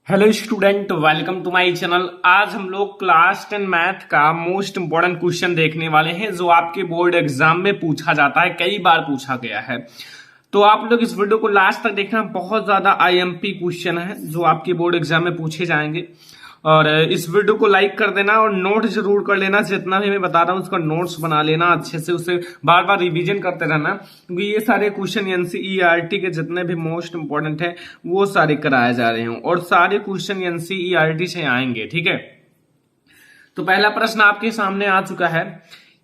Hello student, welcome to my channel. आज हम लोग क्लास 10 मैथ का मोस्ट इंपोर्टेंट क्वेश्चन देखने वाले हैं जो आपके बोर्ड एग्जाम में पूछा जाता है, कई बार पूछा गया है। तो आप लोग इस वीडियो को लास्ट तक देखना। बहुत ज्यादा आईएमपी क्वेश्चन है जो आपके बोर्ड एग्जाम में पूछे जाएंगे। और इस वीडियो को लाइक कर देना और नोट जरूर कर लेना। जितना भी मैं बता रहा हूँ उसका नोट्स बना लेना अच्छे से, उसे बार बार रिवीजन करते रहना, क्योंकि ये सारे क्वेश्चन एनसीईआरटी के जितने भी मोस्ट इंपोर्टेंट है वो सारे कराए जा रहे हैं और सारे क्वेश्चन एनसीईआरटी से आएंगे। ठीक है, तो पहला प्रश्न आपके सामने आ चुका है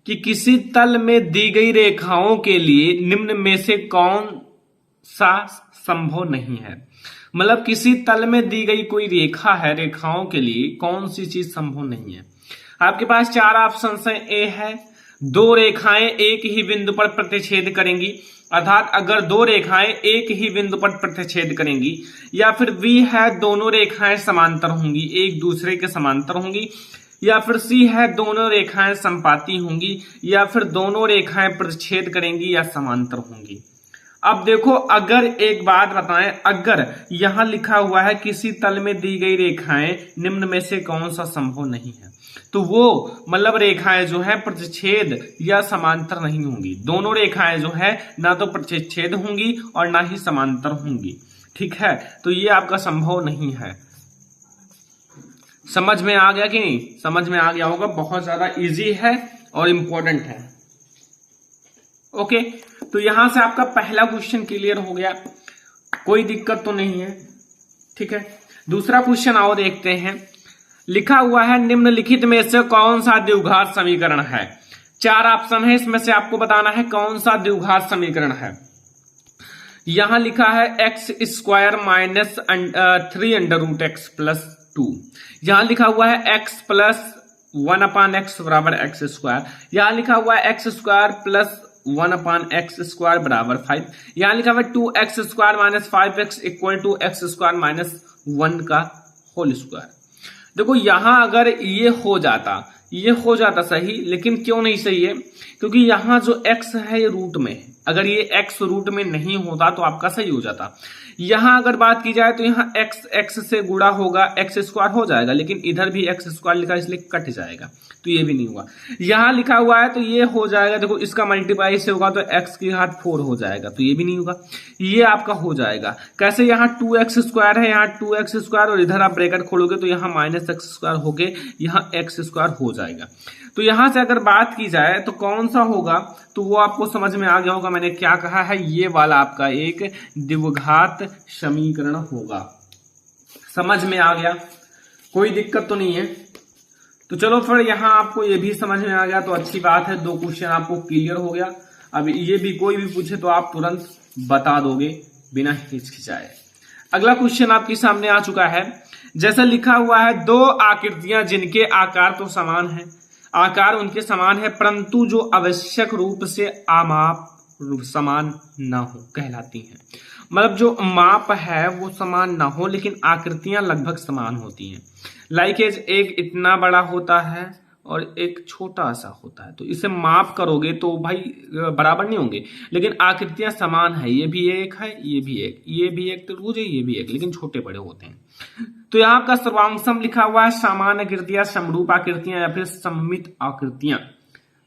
कि किसी तल में दी गई रेखाओं के लिए निम्न में से कौन सा संभव नहीं है। मतलब किसी तल में दी गई कोई रेखा है, रेखाओं के लिए कौन सी चीज संभव नहीं है। आपके पास चार ऑप्शन है। ए है दो रेखाएं एक ही बिंदु पर प्रतिच्छेद करेंगी, अर्थात अगर दो रेखाएं एक ही बिंदु पर प्रतिच्छेद करेंगी। या फिर बी है दोनों रेखाएं समांतर होंगी, एक दूसरे के समांतर होंगी। या फिर सी है दोनों रेखाएं संपाती होंगी। या फिर दोनों रेखाएं प्रतिच्छेद करेंगी या समांतर होंगी। अब देखो, अगर एक बात बताएं, अगर यहां लिखा हुआ है किसी तल में दी गई रेखाएं निम्न में से कौन सा संभव नहीं है, तो वो मतलब रेखाएं जो है प्रतिच्छेद या समांतर नहीं होंगी। दोनों रेखाएं जो है ना तो प्रतिच्छेद होंगी और ना ही समांतर होंगी। ठीक है, तो ये आपका संभव नहीं है। समझ में आ गया कि नहीं? समझ में आ गया होगा। बहुत ज्यादा इजी है और इंपॉर्टेंट है। ओके, तो यहां से आपका पहला क्वेश्चन क्लियर हो गया, कोई दिक्कत तो नहीं है। ठीक है, दूसरा क्वेश्चन आओ देखते हैं। लिखा हुआ है निम्नलिखित में से कौन सा द्विघात समीकरण है। चार ऑप्शन है, इसमें से आपको बताना है कौन सा द्विघात समीकरण है। यहां लिखा है एक्स स्क्वायर माइनस 3√x+2। यहां लिखा हुआ है x प्लस 1/x बराबर एक्स स्क्वायर। यहां लिखा हुआ है x square plus 1/x square बराबर 5। यहां लिखा हुआ है 2x square minus 5x equal to x square minus 1 का होल स्क्वायर। देखो, यहां अगर ये हो जाता सही, लेकिन क्यों नहीं सही है? क्योंकि यहां जो x है ये रूट में है। अगर ये x रूट में नहीं होता तो आपका सही हो जाता। यहां अगर बात की जाए तो यहां x से गुणा होगा, एक्स स्क्वायर हो जाएगा, लेकिन इधर भी एक्स स्क्वायर लिखा इसलिए कट जाएगा, तो ये भी नहीं हुआ। यहां लिखा हुआ है तो ये हो जाएगा। देखो, इसका मल्टीप्लाई से होगा तो x की घात 4 हो जाएगा, तो ये भी नहीं होगा। ये आपका हो जाएगा कैसे? यहाँ 2x स्क्वायर है, यहाँ 2x स्क्वायर और इधर आप ब्रैकेट खोलोगे तो यहाँ माइनस एक्स स्क्वायर होके यहाँ एक्स स्क्वायर हो जाएगा। तो यहां से अगर बात की जाए तो कौन सा होगा, तो वो आपको समझ में आ गया होगा मैंने क्या कहा है। ये वाला आपका एक द्विघात समीकरण होगा। समझ में आ गया? कोई दिक्कत तो नहीं है। तो चलो फिर यहां आपको ये भी समझ में आ गया तो अच्छी बात है। दो क्वेश्चन आपको क्लियर हो गया। अब ये भी कोई भी पूछे तो आप तुरंत बता दोगे बिना हिचकिचाए। अगला क्वेश्चन आपके सामने आ चुका है। जैसा लिखा हुआ है दो आकृतियां जिनके आकार तो समान है, आकार उनके समान है, परंतु जो आवश्यक रूप से आमाप समान ना हो कहलाती हैं। मतलब जो माप है वो समान ना हो लेकिन आकृतियां लगभग समान होती हैं। लाइक एक इतना बड़ा होता है और एक छोटा सा होता है, तो इसे माप करोगे तो भाई बराबर नहीं होंगे, लेकिन आकृतियां समान है। ये भी एक है, ये भी एक, ये भी एक त्रिभुज है, ये भी एक, लेकिन छोटे बड़े होते हैं। तो यहाँ का सर्वांशम लिखा हुआ है समान आकृतियां, समरूप आकृतियां या फिर सममित आकृतियां।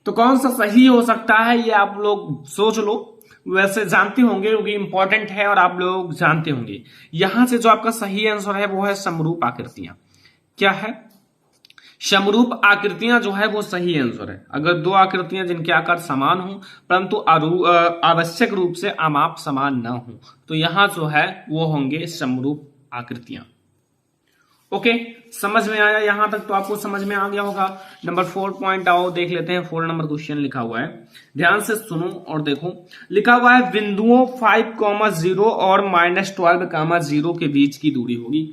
तो कौन सा सही हो सकता है ये आप लोग सोच लो। वैसे जानते होंगे क्योंकि इंपॉर्टेंट है और आप लोग जानते होंगे। यहां से जो आपका सही आंसर है वो है समरूप आकृतियां। क्या है? समरूप आकृतियां जो है वो सही आंसर है। अगर दो आकृतियां जिनके आकार समान हो परंतु आवश्यक रूप से आमाप समान ना हो, तो यहां जो है वो होंगे समरूप आकृतियां। ओके, समझ में आया? यहां तक तो आपको समझ में आ गया होगा। नंबर 4 पॉइंट आओ देख लेते हैं। 4 नंबर क्वेश्चन लिखा हुआ है, ध्यान से सुनो और देखो। लिखा हुआ है बिंदुओं 5,0 और -12,0 के बीच की दूरी होगी।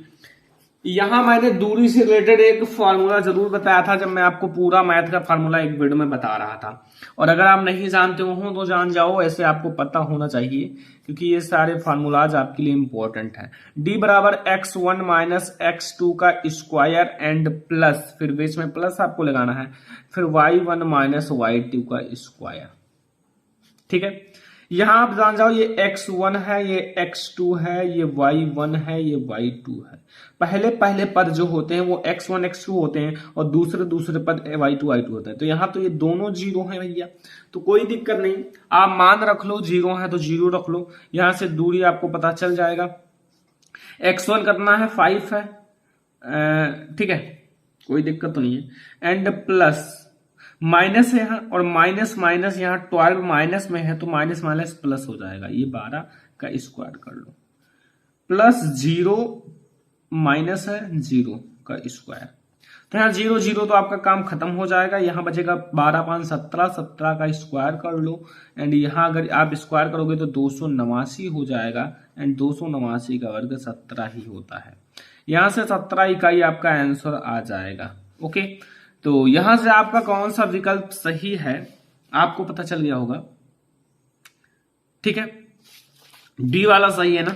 यहां मैंने दूरी से रिलेटेड एक फॉर्मूला जरूर बताया था जब मैं आपको पूरा मैथ का फॉर्मूला एक वीडियो में बता रहा था, और अगर आप नहीं जानते हो तो जान जाओ, ऐसे आपको पता होना चाहिए क्योंकि ये सारे फार्मूलाज आपके लिए इंपॉर्टेंट है। d बराबर x1 माइनस x2 का स्क्वायर एंड प्लस, फिर बीच में प्लस आपको लगाना है, फिर y1 माइनस y2 का स्क्वायर। ठीक है, यहां आप जान जाओ, ये x1 है, ये x2 है, ये y1 है, ये y2 है। पहले पहले पद जो होते हैं वो x1 x2 होते हैं और दूसरे दूसरे पद y2 y2 होते हैं। तो यहाँ तो ये दोनों जीरो हैं भैया, तो कोई दिक्कत नहीं, आप मान रख लो, जीरो है तो जीरो रख लो। यहां से दूरी आपको पता चल जाएगा। x1 करना है 5 है, ठीक है, कोई दिक्कत तो नहीं है। एंड प्लस माइनस है यहाँ, और माइनस माइनस यहाँ 12 माइनस में है तो माइनस माइनस प्लस हो जाएगा, ये 12 का स्क्वायर कर लो, प्लस 0 माइनस है 0 का स्क्वायर। तो यहाँ 0 0 तो आपका काम खत्म हो जाएगा। यहाँ बचेगा 12 5 17, 17 का स्क्वायर कर लो। एंड यहाँ अगर आप स्क्वायर करोगे तो 289 हो जाएगा। एंड 289 का वर्ग 17 ही होता है। यहाँ से 17 इकाई आपका आंसर आ जाएगा। ओके, तो यहां से आपका कौन सा विकल्प सही है आपको पता चल गया होगा। ठीक है, डी वाला सही है ना,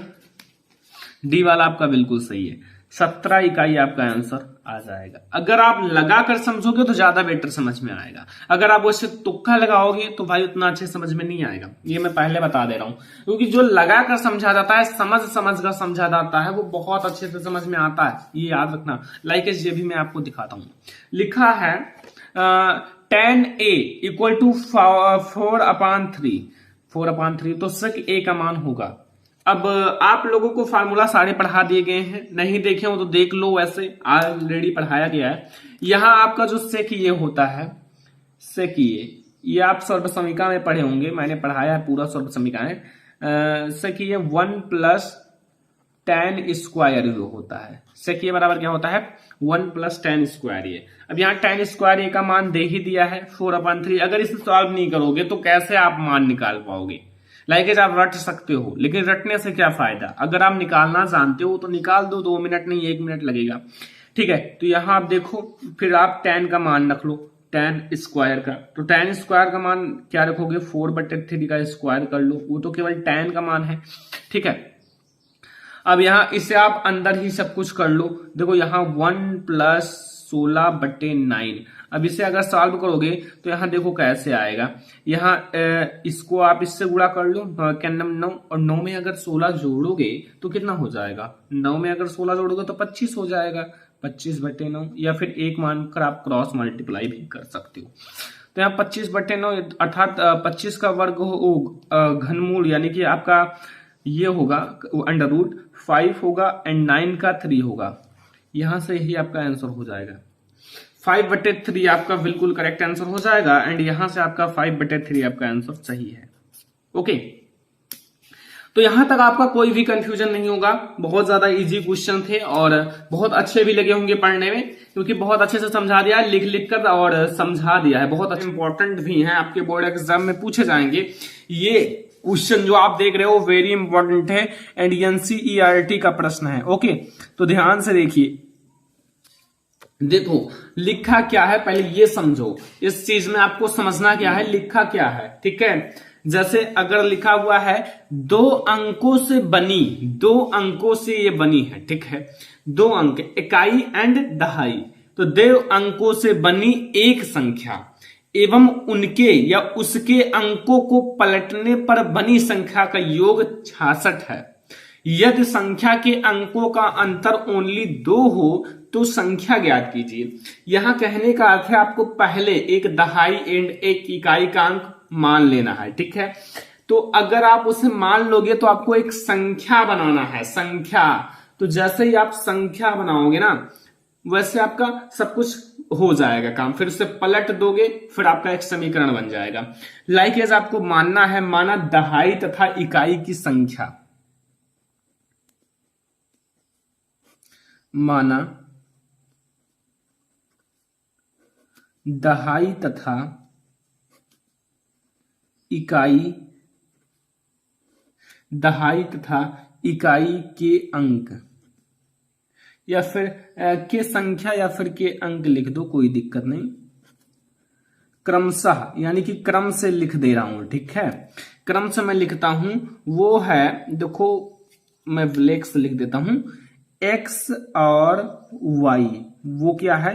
डी वाला आपका बिल्कुल सही है। 17 इकाई आपका आंसर आ जाएगा। अगर आप लगाकर समझोगे तो ज्यादा बेटर समझ में आएगा, अगर आप वैसे तुक्का लगाओगे तो भाई उतना अच्छे समझ में नहीं आएगा, ये मैं पहले बता दे रहा हूं। क्योंकि जो लगाकर समझा जाता है, समझ समझ कर समझा जाता है, वो बहुत अच्छे से समझ में आता है, ये याद रखना। लाइक ये भी मैं आपको दिखाता हूं। लिखा है 10a इक्वल टू 4/3, 4/3 तो sec a का मान होगा। अब आप लोगों को फार्मूला सारे पढ़ा दिए गए हैं, नहीं देखे हो तो देख लो, वैसे ऑलरेडी पढ़ाया गया है। यहां आपका जो सेक ये होता है, सेक ये आप सर्व समीका में पढ़े होंगे, मैंने पढ़ाया है पूरा सर्व समीका में। सेक ये 1 + tan स्क्वायर ये होता है। सेक ये बराबर क्या होता है, 1 + tan स्क्वायर ये। अब यहाँ tan स्क्वायर ये का मान दे ही दिया है 4/3। अगर इसे सॉल्व नहीं करोगे तो कैसे आप मान निकाल पाओगे। लाइक आप रट सकते हो, लेकिन रटने से क्या फायदा, अगर आप निकालना जानते हो तो निकाल दो, 2 मिनट नहीं 1 मिनट लगेगा। ठीक है, तो यहां आप देखो, फिर आप tan का मान रख लो, tan स्क्वायर का। तो tan स्क्वायर का मान क्या रखोगे, 4/3 का स्क्वायर कर लो, वो तो केवल tan का मान है। ठीक है, अब यहां इसे आप अंदर ही सब कुछ कर लो। देखो यहाँ 1 + 16/9। अब इसे अगर सॉल्व करोगे तो यहाँ देखो कैसे आएगा। यहाँ इसको आप इससे गुणा कर लो, 9 और 9 में अगर 16 जोड़ोगे तो कितना हो जाएगा, 9 में अगर 16 जोड़ोगे तो 25 हो जाएगा, 25/9। या फिर एक मानकर आप क्रॉस मल्टीप्लाई भी कर सकते हो। तो यहाँ 25/9 अर्थात 25 का वर्ग हो घनमूल, यानी कि आपका ये होगा √5 होगा एंड 9 का 3 होगा। यहां से ही आपका आंसर हो जाएगा 5/3 आपका बिल्कुल करेक्ट आंसर हो जाएगा। एंड यहां से आपका 5/3 आपका आंसर सही है। ओके, तो यहां तक आपका कोई भी कंफ्यूजन नहीं होगा। बहुत ज्यादा इजी क्वेश्चन थे और बहुत अच्छे भी लगे होंगे पढ़ने में, क्योंकि बहुत अच्छे से समझा दिया है, लिख लिख कर और समझा दिया है। बहुत अच्छे इंपॉर्टेंट भी हैं, आपके बोर्ड एग्जाम में पूछे जाएंगे। ये क्वेश्चन जो आप देख रहे हो वेरी इंपॉर्टेंट है एंड NCERT का प्रश्न है। ओके, तो ध्यान से देखिए, देखो लिखा क्या है पहले ये समझो, इस चीज में आपको समझना क्या है, लिखा क्या है। ठीक है, जैसे अगर लिखा हुआ है 2 अंकों से बनी, 2 अंकों से ये बनी है। ठीक है, 2 अंक, इकाई एंड दहाई, तो 2 अंकों से बनी एक संख्या एवं उनके या उसके अंकों को पलटने पर बनी संख्या का योग 66 है। यदि संख्या के अंकों का अंतर ओनली 2 हो तो संख्या ज्ञात कीजिए। यहां कहने का अर्थ है आपको पहले एक दहाई एंड एक इकाई का अंक मान लेना है। ठीक है, तो अगर आप उसे मान लोगे तो आपको एक संख्या बनाना है, संख्या। तो जैसे ही आप संख्या बनाओगे ना, वैसे आपका सब कुछ हो जाएगा काम, फिर उसे पलट दोगे, फिर आपका एक समीकरण बन जाएगा। लाइक एज आपको मानना है, माना दहाई तथा इकाई की संख्या, माना दहाई तथा इकाई, दहाई तथा इकाई के अंक, या फिर के संख्या या फिर के अंक लिख दो, कोई दिक्कत नहीं, क्रमशः, यानी कि क्रम से लिख दे रहा हूं। ठीक है, क्रम से मैं लिखता हूं, वो है, देखो मैं ब्लैक से लिख देता हूं, x और y, वो क्या है,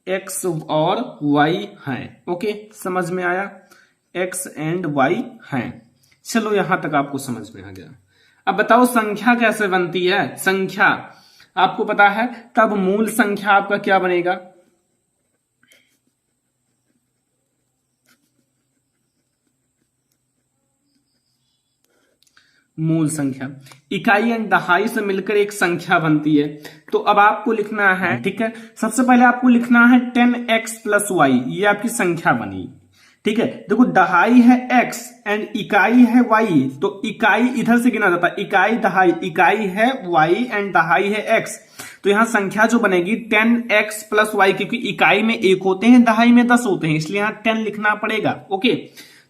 x और y है। ओके, समझ में आया, x एंड y है। चलो यहां तक आपको समझ में आ गया। अब बताओ संख्या कैसे बनती है। संख्या आपको पता है, तब मूल संख्या आपका क्या बनेगा, मूल संख्या इकाई एंड दहाई से मिलकर एक संख्या बनती है। तो अब आपको लिखना है, ठीक है, सबसे पहले आपको लिखना है 10x प्लस वाई, ये आपकी संख्या बनी। ठीक है, देखो दहाई है x एंड इकाई है y, तो इकाई इधर से गिना जाता है, इकाई दहाई, इकाई है y एंड दहाई है x। तो यहां संख्या जो बनेगी 10x प्लस वाई, क्योंकि इकाई में 1 होते हैं, दहाई में 10 होते हैं, इसलिए यहां 10 लिखना पड़ेगा। ओके,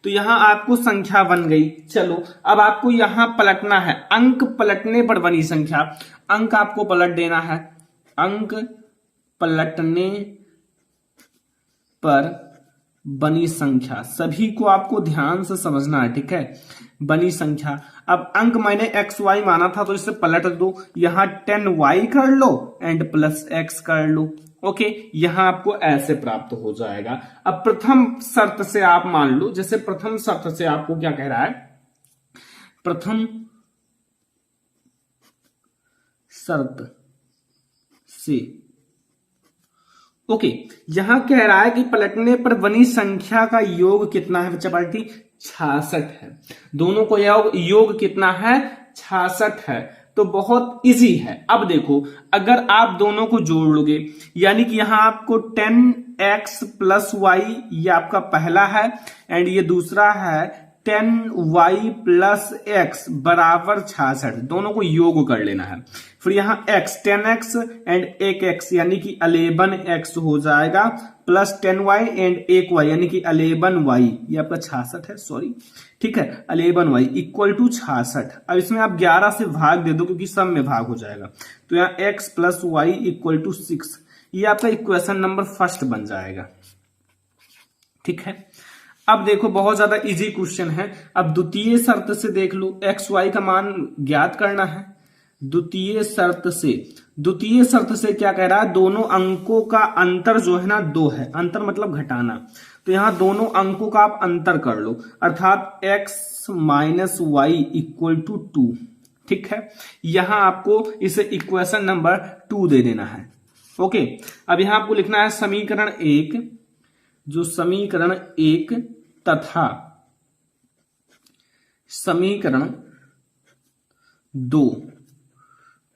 तो यहां आपको संख्या बन गई। चलो अब आपको यहां पलटना है, अंक पलटने पर बनी संख्या, अंक आपको पलट देना है, अंक पलटने पर बनी संख्या, सभी को आपको ध्यान से समझना है, ठीक है। बनी संख्या, अब अंक मैंने एक्स वाई माना था तो इसे पलट दो, यहां 10y कर लो एंड प्लस x कर लो। ओके, यहां आपको ऐसे प्राप्त हो जाएगा। अब प्रथम शर्त से आप मान लो, जैसे प्रथम शर्त से आपको क्या कह रहा है, प्रथम शर्त से, ओके, यहां कह रहा है कि पलटने पर बनी संख्या का योग कितना है बच्चा पार्टी, 66 है। दोनों को योग कितना है, 66 है। तो बहुत इजी है। अब देखो अगर आप दोनों को जोड़ लोगे, यानी कि यहां आपको 10x प्लस वाई, ये आपका पहला है एंड ये दूसरा है 10y प्लस x बराबर 66, दोनों को योग कर लेना है। फिर यहां x 10x एंड 1x यानी कि 11x हो जाएगा, प्लस 10y एंड 1y यानी कि 11y, ये आपका 66 है, सॉरी, ठीक है, 11y इक्वल टू 66। अब इसमें आप 11 से भाग दे दो क्योंकि सब में भाग हो जाएगा, तो यहाँ x plus y equal to 6, ये आपका इक्वेशन नंबर फर्स्ट बन जाएगा। ठीक है, अब देखो बहुत ज्यादा इजी क्वेश्चन है। अब द्वितीय शर्त से देख लो, एक्स वाई का मान ज्ञात करना है। द्वितीय शर्त से क्या कह रहा है, दोनों अंकों का अंतर जो है ना 2 है, अंतर मतलब घटाना, तो यहां दोनों अंकों का आप अंतर कर लो, अर्थात x minus y equal to 2। ठीक है, यहां आपको इसे इक्वेशन नंबर 2 दे देना है। ओके, अब यहां आपको लिखना है समीकरण 1, जो समीकरण 1 तथा समीकरण 2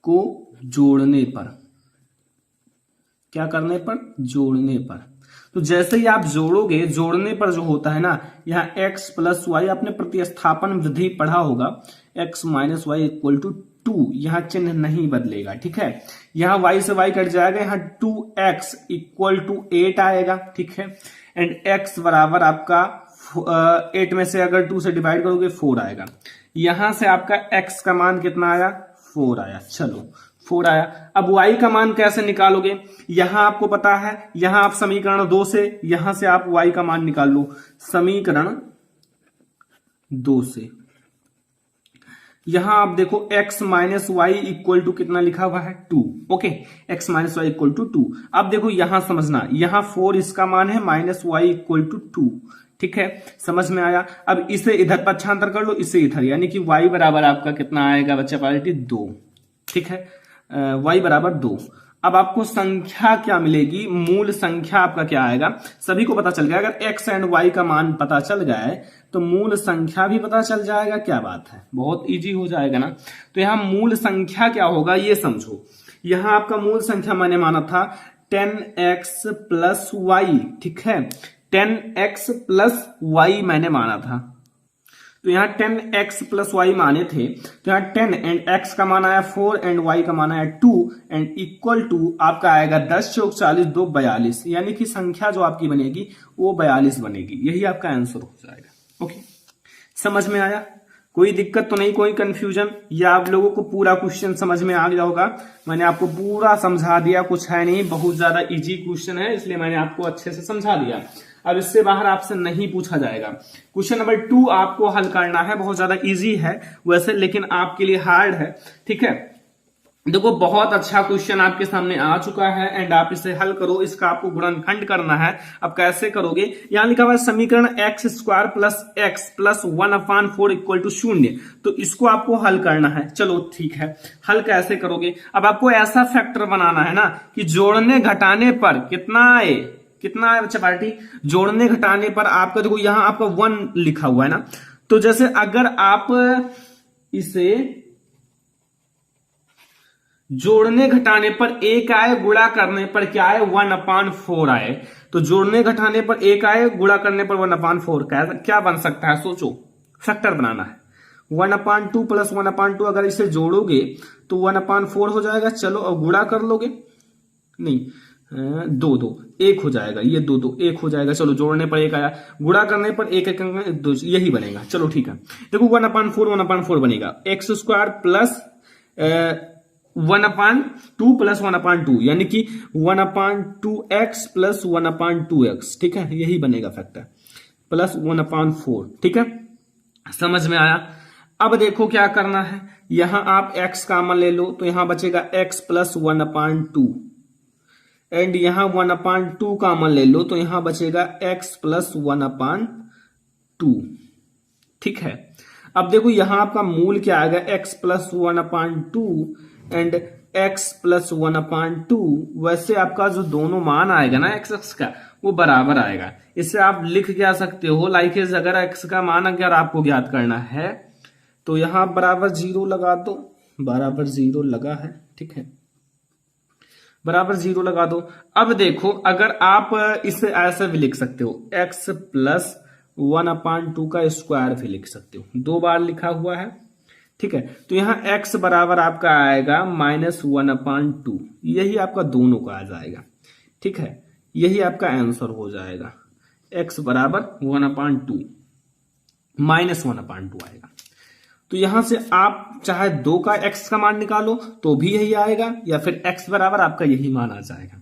को जोड़ने पर, क्या करने पर, जोड़ने पर। तो जैसे ही आप जोड़ोगे, जोड़ने पर जो होता है ना, यहाँ x प्लस वाई, आपने प्रतिस्थापन विधि पढ़ा होगा, x minus y equal to 2, यहां चिन्ह नहीं बदलेगा। ठीक है, यहां y से y कट जाएगा, यहाँ 2x इक्वल टू 8 आएगा। ठीक है, एंड x बराबर आपका 8 में से अगर 2 से डिवाइड करोगे 4 आएगा। यहां से आपका x का मान कितना आया, 4 आया। चलो 4 आया। अब y का मान कैसे निकालोगे, यहां आपको पता है, यहां आप समीकरण 2 से, यहां से आप y का मान निकाल लो, समीकरण 2 से। यहां आप देखो x minus y equal to कितना लिखा हुआ है, 2। Okay, x minus y equal to 2। अब देखो यहां समझना, यहां 4 इसका मान है, माइनस वाई इक्वल टू 2। ठीक है, समझ में आया। अब इसे इधर पक्षांतर कर लो, इसे इधर, यानी कि y बराबर आपका कितना आएगा बच्चा पार्टी, 2। ठीक है, y बराबर 2। अब आपको संख्या क्या मिलेगी, मूल संख्या आपका क्या आएगा, सभी को पता चल गया। अगर x एंड y का मान पता चल गया तो मूल संख्या भी पता चल जाएगा। क्या बात है, बहुत इजी हो जाएगा ना। तो यहां मूल संख्या क्या होगा ये समझो। यहां आपका मूल संख्या मैंने माना था 10x प्लस वाई। ठीक है, 10x प्लस वाई मैंने माना था, तो यहाँ 10x प्लस वाई माने थे, तो यहाँ 10 एंड x का मान आया 4 एंड y का मान आया 2 एंड इक्वल टू आपका आएगा 10 चौक 40 2 42, यानी कि संख्या जो आपकी बनेगी वो 42 बनेगी। यही आपका आंसर हो जाएगा। ओके, समझ में आया, कोई दिक्कत तो नहीं, कोई कंफ्यूजन, या आप लोगों को पूरा क्वेश्चन समझ में आ गया होगा। मैंने आपको पूरा समझा दिया, कुछ है नहीं, बहुत ज्यादा इजी क्वेश्चन है, इसलिए मैंने आपको अच्छे से समझा दिया। अब इससे बाहर आपसे नहीं पूछा जाएगा। क्वेश्चन नंबर 2 आपको हल करना है, बहुत ज्यादा इजी है वैसे, लेकिन आपके लिए हार्ड है। ठीक है, देखो बहुत अच्छा क्वेश्चन आपके सामने आ चुका है एंड आप इसे हल करो। इसका आपको गुणनखंड करना है। अब कैसे करोगे, यहां लिखा हुआ है समीकरण x square plus x plus 1/4 equal to 0। तो इसको आपको हल करना है। चलो ठीक है, हल कैसे करोगे। अब आपको ऐसा फैक्टर बनाना है ना कि जोड़ने घटाने पर कितना आए, कितना है बच्चा पार्टी, जोड़ने घटाने पर आपका देखो यहां आपका 1 लिखा हुआ है ना। तो जैसे अगर आप इसे जोड़ने घटाने पर एक आए, गुणा करने पर क्या आए 1/4 आए। तो जोड़ने घटाने पर एक आए, गुणा करने पर 1/4 क्या बन सकता है, सोचो। फैक्टर बनाना है 1/2 प्लस 1/2। अगर इसे जोड़ोगे तो 1/4 हो जाएगा। चलो अब गुणा कर लोगे, नहीं 2 2 1 हो जाएगा, ये 2 2 1 हो जाएगा। चलो जोड़ने पर एक आया, गुणा करने पर एक एक 2, यही बनेगा। चलो ठीक है, देखो 1/4 बनेगा एक्स स्क्वायर प्लस 1/2 प्लस 1/2 यानी कि 1/2x प्लस 1/2x। ठीक है, यही बनेगा फैक्टर प्लस 1/4। ठीक है, समझ में आया। अब देखो क्या करना है, यहां आप x कॉमन ले लो तो यहां बचेगा x प्लस 1/2 एंड यहां 1/2 कॉमन ले लो तो यहां बचेगा x प्लस 1/2। ठीक है, अब देखो यहां आपका मूल क्या आएगा, x plus 1/2 and x plus 1/2। वैसे आपका जो दोनों मान आएगा ना x का, वो बराबर आएगा। इससे आप लिख क्या सकते हो, लाइक अगर x का मान अगर आपको ज्ञात करना है तो यहां बराबर 0 लगा दो, बराबर 0 लगा है। ठीक है, बराबर 0 लगा दो। अब देखो अगर आप इसे ऐसे भी लिख सकते हो, x प्लस 1/2 का स्क्वायर भी लिख सकते हो, 2 बार लिखा हुआ है। ठीक है, तो यहां x बराबर आपका आएगा -1/2, यही आपका दोनों का आ जाएगा। ठीक है, यही आपका आंसर हो जाएगा, x बराबर 1/2 -1/2 आएगा। तो यहां से आप चाहे 2 का x का मान निकालो तो भी यही आएगा, या फिर x बराबर आपका यही मान आ जाएगा।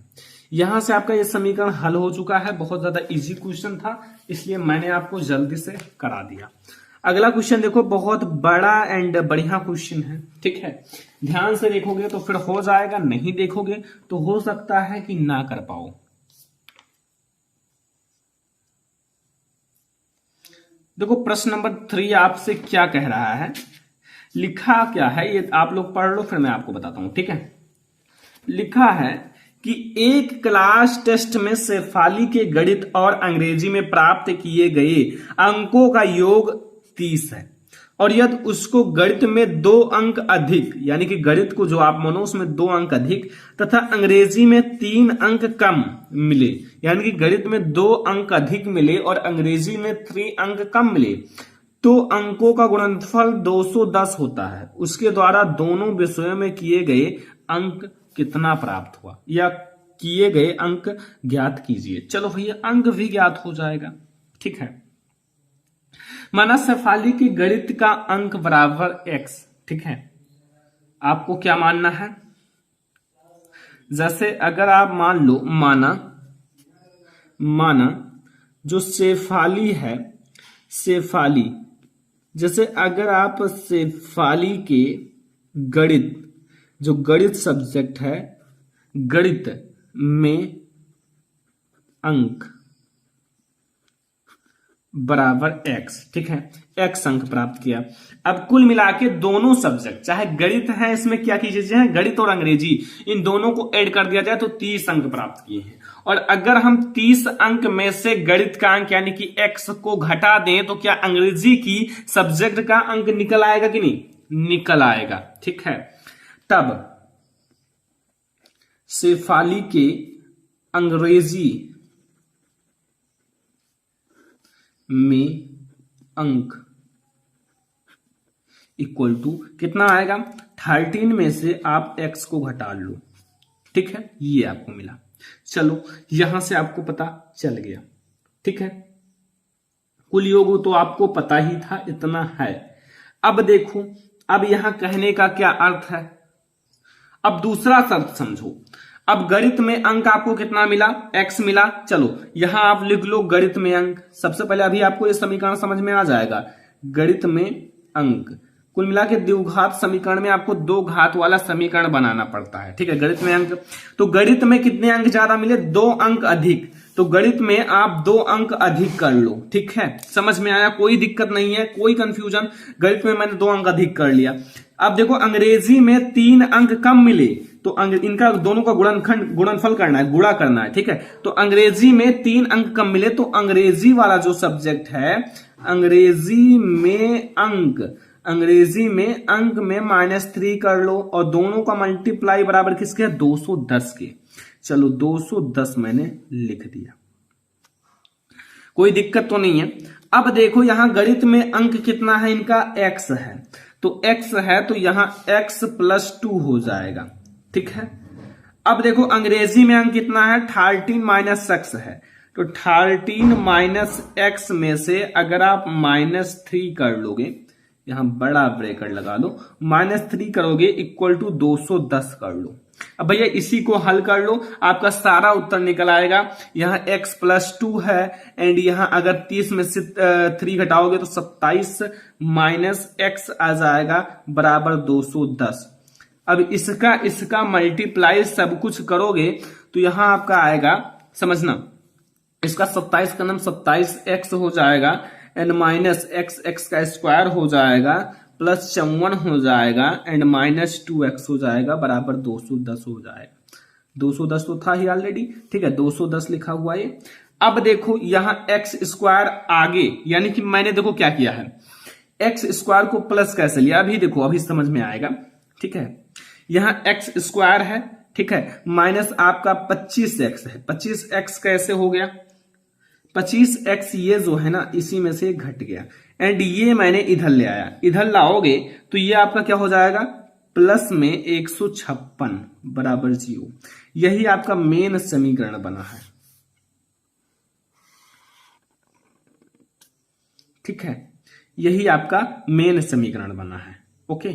यहां से आपका ये समीकरण हल हो चुका है। बहुत ज्यादा इजी क्वेश्चन था, इसलिए मैंने आपको जल्दी से करा दिया। अगला क्वेश्चन देखो, बहुत बड़ा एंड बढ़िया क्वेश्चन है। ठीक है, ध्यान से देखोगे तो फिर हो जाएगा, नहीं देखोगे तो हो सकता है कि ना कर पाओ। देखो प्रश्न नंबर 3 आपसे क्या कह रहा है, लिखा क्या है ये आप लोग पढ़ लो, फिर मैं आपको बताता हूं। ठीक है, लिखा है कि एक क्लास टेस्ट में शेफाली के गणित और अंग्रेजी में प्राप्त किए गए अंकों का योग 30 है और यदि उसको गणित में 2 अंक अधिक, यानी कि गणित को जो आप मानो उसमें 2 अंक अधिक तथा अंग्रेजी में 3 अंक कम मिले, यानी कि गणित में 2 अंक अधिक मिले और अंग्रेजी में 3 अंक कम मिले, तो अंकों का गुणनफल 210 होता है। उसके द्वारा दोनों विषयों में किए गए अंक कितना प्राप्त हुआ, या किए गए अंक ज्ञात कीजिए। चलो भैया अंक भी ज्ञात हो जाएगा। ठीक है, माना शेफाली की गणित का अंक बराबर x। ठीक है, आपको क्या मानना है, जैसे अगर आप मान लो, माना जो शेफाली है, शेफाली जैसे अगर आप शेफाली के गणित, जो गणित सब्जेक्ट है, गणित में अंक बराबर x। ठीक है, x अंक प्राप्त किया। अब कुल मिला के दोनों सब्जेक्ट चाहे गणित है, इसमें क्या कीजिए, चाहे गणित और अंग्रेजी इन दोनों को ऐड कर दिया जाए तो 30 अंक प्राप्त किए हैं। और अगर हम 30 अंक में से गणित का अंक यानी कि x को घटा दें तो क्या अंग्रेजी की सब्जेक्ट का अंक निकल आएगा कि नहीं, निकल आएगा। ठीक है, तब शेफाली के अंग्रेजी में अंक इक्वल टू कितना आएगा, 13 में से आप x को घटा लो। ठीक है, ये आपको मिला। चलो यहां से आपको पता चल गया। ठीक है, कुल योग तो आपको पता ही था, इतना है। अब देखो, अब यहां कहने का क्या अर्थ है, अब दूसरा शर्त समझो। अब गणित में अंक आपको कितना मिला, x मिला। चलो यहां आप लिख लो गणित में अंक। सबसे पहले अभी आपको ये समीकरण समझ में आ जाएगा, गणित में अंक कुल मिला के द्विघात समीकरण में आपको दो घात वाला समीकरण बनाना पड़ता है, ठीक है। गणित में अंक, तो गणित में कितने अंक ज्यादा मिले, 2 अंक अधिक, तो गणित में आप 2 अंक अधिक कर लो, ठीक है। समझ में आया, कोई दिक्कत नहीं है, कोई कंफ्यूजन। गणित में मैंने 2 अंक अधिक कर लिया। अब देखो अंग्रेजी में 3 अंक कम मिले, तो इनका दोनों का गुणनफल करना है, गुणा करना है, ठीक है। तो अंग्रेजी में 3 अंक कम मिले, तो अंग्रेजी वाला जो सब्जेक्ट है, अंग्रेजी में अंक में -3 कर लो, और दोनों का मल्टीप्लाई बराबर किसके, 210 के। चलो 210 मैंने लिख दिया, कोई दिक्कत तो नहीं है। अब देखो यहां गणित में अंक कितना है इनका, x है, तो x है तो यहां x + 2 हो जाएगा, ठीक है। अब देखो अंग्रेजी में अंक कितना है, 13 - x है, तो 13 - x में से अगर आप -3 कर लोगे, यहां बड़ा ब्रैकेट लगा लो, -3 करोगे इक्वल टू 210 कर लो। अब भैया इसी को हल कर लो, आपका सारा उत्तर निकल आएगा। यहां x + 2 है, एंड यहां अगर 30 में से 3 घटाओगे तो 27 - x आ जाएगा बराबर 210। अब इसका मल्टीप्लाई सब कुछ करोगे तो यहां आपका आएगा, समझना, इसका 27 का नाम 27x हो जाएगा, एंड -x का स्क्वायर हो जाएगा, +54 हो जाएगा, एंड -2x हो जाएगा बराबर 210 हो जाएगा। 210 तो था ही ऑलरेडी, ठीक है, 210 लिखा हुआ है। अब देखो यहां x² आगे, यानी कि मैंने देखो क्या किया है, x² को प्लस कैसे लिया, अभी देखो, अभी समझ में आएगा, ठीक है। यहां x² है, ठीक है, माइनस आपका 25x है, 25x कैसे हो गया, 25x ये जो है ना इसी में से घट गया, एंड ये मैंने इधर ले आया, इधर लाओगे तो ये आपका क्या हो जाएगा, प्लस में 156 बराबर 0। यही आपका मेन समीकरण बना है, ठीक है, यही आपका मेन समीकरण बना है। ओके,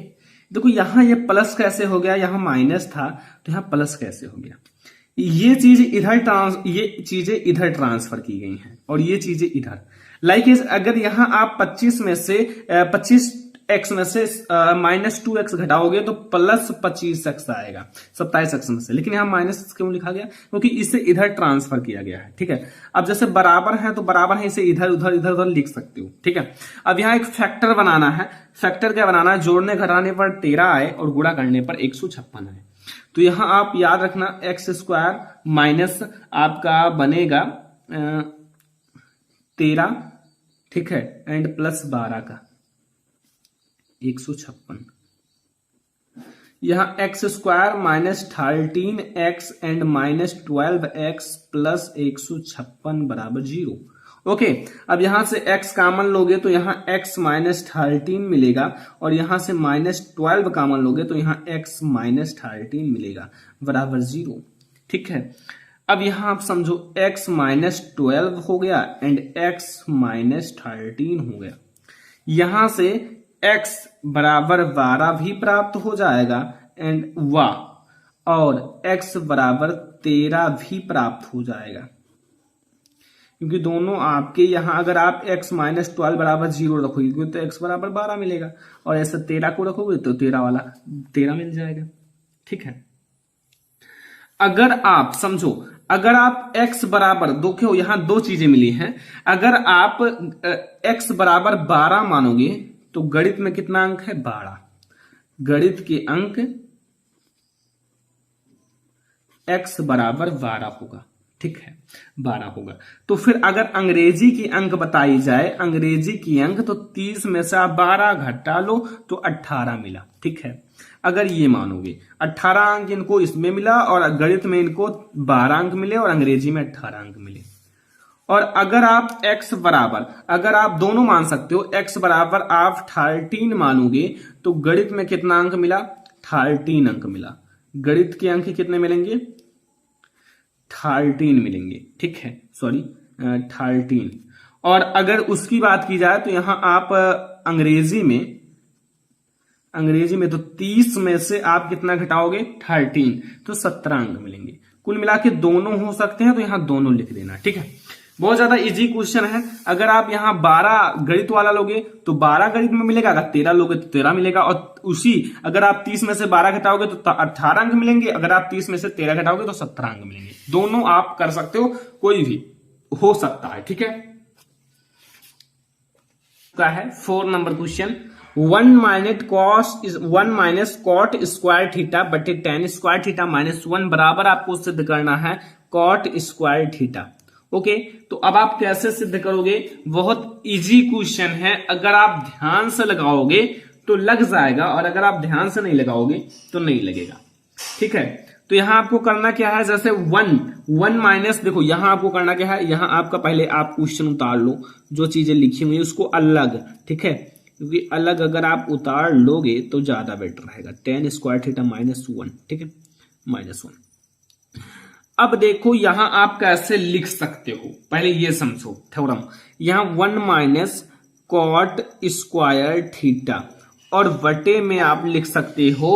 देखो यहां ये प्लस कैसे हो गया, यहां माइनस था तो यहां प्लस कैसे हो गया, ये चीजें इधर ट्रांसफर की गई हैं और ये चीजें इधर। लाइक अगर यहां आप 25x में से -2x घटाओगे तो +25x आएगा 27x में से, लेकिन यहां माइनस क्यों लिखा गया, क्योंकि इसे इधर ट्रांसफर किया गया है, ठीक है। अब जैसे बराबर है तो बराबर है, इसे इधर उधर लिख सकते हो, ठीक है। अब यहां एक फैक्टर बनाना है, फैक्टर क्या बनाना है, जोड़ने घटाने पर 13 आए और गुणा करने पर 156 आए। तो यहां आप याद रखना x² माइनस आपका बनेगा 13, ठीक है, एंड +12 का 156। यहां x² minus 13x and -12x plus 156 बराबर 0। ओके, अब यहां से x कॉमन लोगे तो यहां x -13 मिलेगा, और यहां से -12 कॉमन लोगे तो यहां x -13 मिलेगा बराबर 0, ठीक है। अब यहां आप समझो x -12 हो गया एंड x -13 हो गया, यहां से x बराबर 12 भी प्राप्त हो जाएगा, एंड और x बराबर 13 भी प्राप्त हो जाएगा, क्योंकि दोनों आपके यहां अगर आप x -12 बराबर 0 रखोगे तो x बराबर 12 मिलेगा, और ऐसा 13 को रखोगे तो 13 वाला 13 मिल जाएगा, ठीक है। अगर आप समझो, अगर आप x बराबर देखो यहां 2 चीजें मिली हैं, अगर आप x बराबर 12 मानोगे तो गणित में कितना अंक है, 12, गणित के अंक x बराबर 12 होगा, ठीक है, 12 होगा। तो फिर अगर अंग्रेजी की अंक बताई जाए, अंग्रेजी की अंक, तो 30 में से आप 12 घटा लो तो 18 मिला, ठीक है। अगर ये मानोगे 18 अंक इनको इसमें मिला, और गणित में इनको 12 अंक मिले और अंग्रेजी में 18 अंक मिले। और अगर आप x बराबर, अगर आप दोनों मान सकते हो, x बराबर आप 13 मानोगे तो गणित में कितना अंक मिला, 13 अंक मिला। गणित के अंक कितने मिलेंगे, 13 मिलेंगे, ठीक है, सॉरी 13। और अगर उसकी बात की जाए तो यहां आप अंग्रेजी में तो 30 में से आप कितना घटाओगे, 13, तो 17 अंक मिलेंगे। कुल मिला के दोनों हो सकते हैं तो यहां दोनों लिख देना, ठीक है। बहुत ज्यादा इजी क्वेश्चन है। अगर आप यहाँ 12 गणित वाला लोगे तो 12 गणित में मिलेगा, अगर 13 लोगे तो 13 मिलेगा, और उसी अगर आप 30 में से 12 घटाओगे तो 18 अंक मिलेंगे, अगर आप 30 में से 13 घटाओगे तो 17 अंक मिलेंगे। दोनों आप कर सकते हो, कोई भी हो सकता है, ठीक है। क्या है 4 number question, 1 minus cot square theta बटे टेन स्क्वायर थीटा माइनस 1 बराबर आपको सिद्ध करना है कॉट स्क्वायर थीटा। ओके, तो अब आप कैसे सिद्ध करोगे, बहुत इजी क्वेश्चन है। अगर आप ध्यान से लगाओगे तो लग जाएगा, और अगर आप ध्यान से नहीं लगाओगे तो नहीं लगेगा, ठीक है। तो यहां आपको करना क्या है, जैसे 1 माइनस, देखो यहां आपको करना क्या है, यहां आपका पहले आप क्वेश्चन उतार लो, जो चीजें लिखी हुई है उसको अलग, ठीक है, क्योंकि अलग अगर आप उतार लोगे तो ज्यादा बेटर रहेगा। टेन स्क्वायर थीटा माइनस 1, ठीक है, -1। अब देखो यहां आप कैसे लिख सकते हो, पहले ये समझो थ्योरम। यहां 1 माइनस कॉट स्क्वायर थीटा, और बटे में आप लिख सकते हो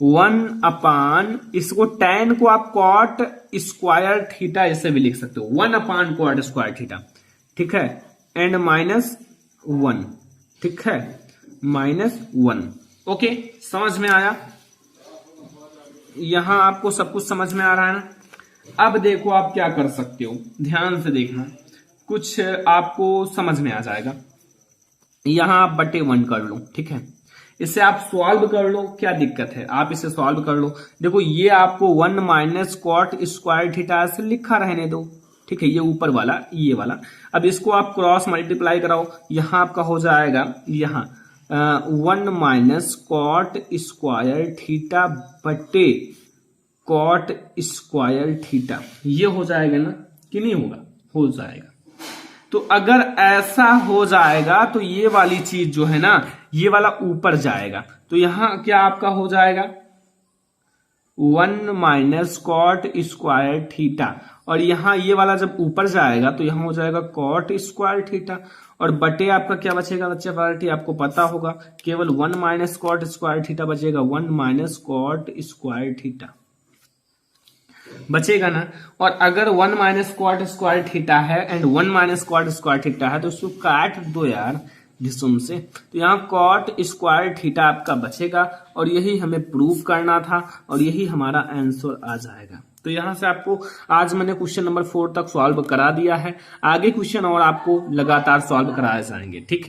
1 अपान, इसको tan को आप कॉट स्क्वायर थीटा ऐसे भी लिख सकते हो, 1 अपान कॉट स्क्वायर थीटा, ठीक है, एंड -1, ठीक है, -1। ओके, समझ में आया, यहां आपको सब कुछ समझ में आ रहा है ना। अब देखो आप क्या कर सकते हो, ध्यान से देखना, कुछ आपको समझ में आ जाएगा। यहां आप बटे 1 कर लो, ठीक है, इसे आप सॉल्व कर लो, क्या दिक्कत है, आप इसे सॉल्व कर लो। देखो ये आपको 1 माइनस कॉट स्क्वायर थीटा से लिखा रहने दो, ठीक है, ये ऊपर वाला, ये वाला। अब इसको आप क्रॉस मल्टीप्लाई कराओ, यहां आपका हो जाएगा यहां 1 माइनस कॉट स्क्वायर थीटा बटे कॉट स्क्वायर थीटा, ये हो जाएगा ना कि नहीं होगा, हो जाएगा। तो अगर ऐसा हो जाएगा तो ये वाली चीज जो है ना, ये वाला ऊपर जाएगा, तो यहां क्या आपका हो जाएगा 1 माइनस कॉट स्क्वायर थीटा, और यहां ये वाला जब ऊपर जाएगा तो यहां हो जाएगा कॉट स्क्वायर थीटा, और बटे आपका क्या बचेगा बच्चे, पार्टी आपको पता होगा, केवल 1 माइनस कॉट स्क्वायर थीटा बचेगा, 1 माइनस कॉट स्क्वायर थीटा बचेगा ना। और अगर 1 माइनस कॉट स्क्वायर थीटा है and 1 minus cot square theta है तो इसको काट दो यार डिसुम से, तो यहाँ कॉट स्क्वायर थीटा आपका बचेगा, और यही हमें प्रूव करना था, और यही हमारा आंसर आ जाएगा। तो यहां से आपको आज मैंने क्वेश्चन नंबर 4 तक सॉल्व करा दिया है, आगे क्वेश्चन और आपको लगातार सॉल्व कराए जाएंगे, ठीक है।